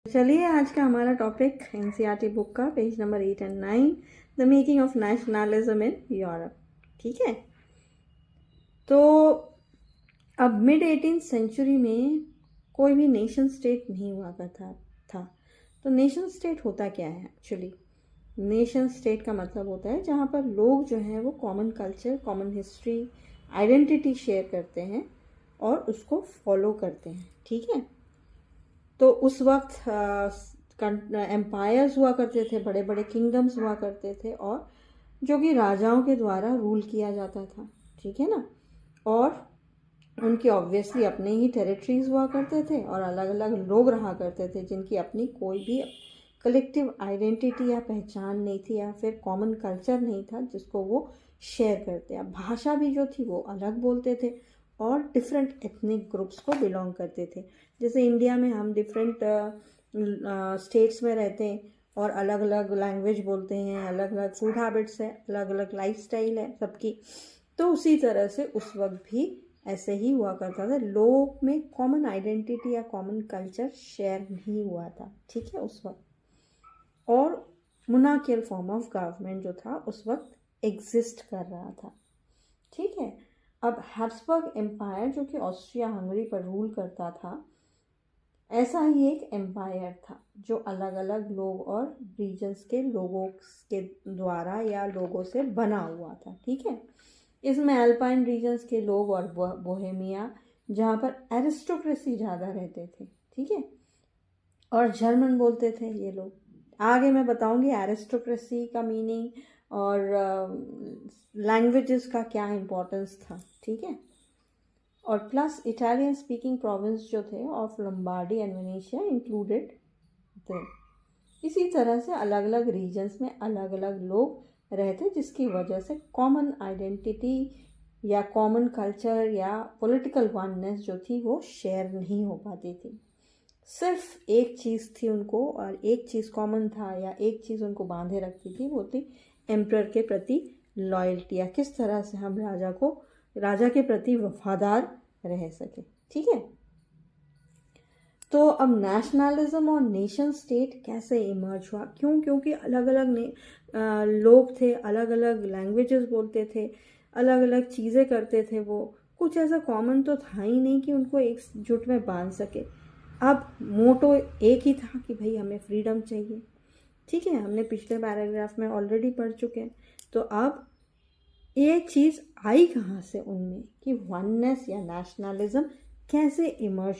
चलिए आज का हमारा टॉपिक एनसीईआरटी बुक का page number 8 and 9, the making of nationalism in Europe. ठीक है, तो अब मिड 18th सेंचुरी में कोई भी नेशन स्टेट नहीं हुआ करता था। तो नेशन स्टेट होता क्या है एक्चुअली? नेशन स्टेट का मतलब होता है जहाँ पर लोग जो हैं वो common culture, common history, identity share करते हैं और उसको फॉलो करते हैं। ठीक है, तो उस वक्त एम्पायर्स हुआ करते थे, बड़े बड़े किंगडम्स हुआ करते थे और जो कि राजाओं के द्वारा रूल किया जाता था। ठीक है ना, और उनके ऑब्वियसली अपने ही टेरिटरीज हुआ करते थे और अलग अलग लोग रहा करते थे जिनकी अपनी कोई भी कलेक्टिव आइडेंटिटी या पहचान नहीं थी या फिर कॉमन कल्चर नहीं था जिसको वो शेयर करते। अब भाषा भी जो थी वो अलग बोलते थे और डिफरेंट एथनिक ग्रुप्स को बिलोंग करते थे। जैसे इंडिया में हम डिफरेंट स्टेट्स में रहते हैं और अलग अलग लैंग्वेज बोलते हैं, अलग अलग फूड हैबिट्स है, अलग अलग लाइफस्टाइल है सबकी। तो उसी तरह से उस वक्त भी ऐसे ही हुआ करता था, लोग में कॉमन आइडेंटिटी या कॉमन कल्चर शेयर नहीं हुआ था। ठीक है, उस वक्त और मोनार्कियल फॉर्म ऑफ गवर्नमेंट जो था उस वक्त एग्जिस्ट कर रहा था। ठीक है, अब हैब्सबर्ग एम्पायर जो कि ऑस्ट्रिया हंगरी पर रूल करता था, ऐसा ही एक एम्पायर था जो अलग अलग लोग और रीजन्स के लोगों के द्वारा या लोगों से बना हुआ था। ठीक है, इसमें अल्पाइन रीजन्स के लोग और बोहेमिया जहाँ पर एरिस्टोक्रेसी ज़्यादा रहते थे। ठीक है, और जर्मन बोलते थे ये लोग। आगे मैं बताऊंगी एरिस्टोक्रेसी का मीनिंग और लैंग्वेजेस का क्या इम्पोर्टेंस था। ठीक है, और प्लस इटालियन स्पीकिंग प्रोविंस जो थे ऑफ लंबार्डी एंड वेनेशिया इंक्लूडेड थे। इसी तरह से अलग अलग रीजन्स में अलग अलग लोग रहते जिसकी वजह से कॉमन आइडेंटिटी या कॉमन कल्चर या पॉलिटिकल वननेस जो थी वो शेयर नहीं हो पाती थी। सिर्फ एक चीज़ थी उनको और एक चीज़ कॉमन था या एक चीज़ उनको बांधे रखती थी, वो थी एम्परर के प्रति लॉयल्टी, या किस तरह से हम राजा के प्रति वफादार रह सके। ठीक है, तो अब नेशनलिज्म और नेशन स्टेट कैसे इमर्ज हुआ? क्योंकि अलग अलग लोग थे, अलग अलग लैंग्वेजेस बोलते थे, अलग अलग चीज़ें करते थे, वो कुछ ऐसा कॉमन तो था ही नहीं कि उनको एकजुट में बांध सके। अब मोटो एक ही था कि भाई हमें फ्रीडम चाहिए। ठीक है, हमने पिछले पैराग्राफ में ऑलरेडी पढ़ चुके हैं। तो अब ये चीज़ आई कहाँ से उनमें कि वननेस या नेशनलिज्म कैसे इमर्ज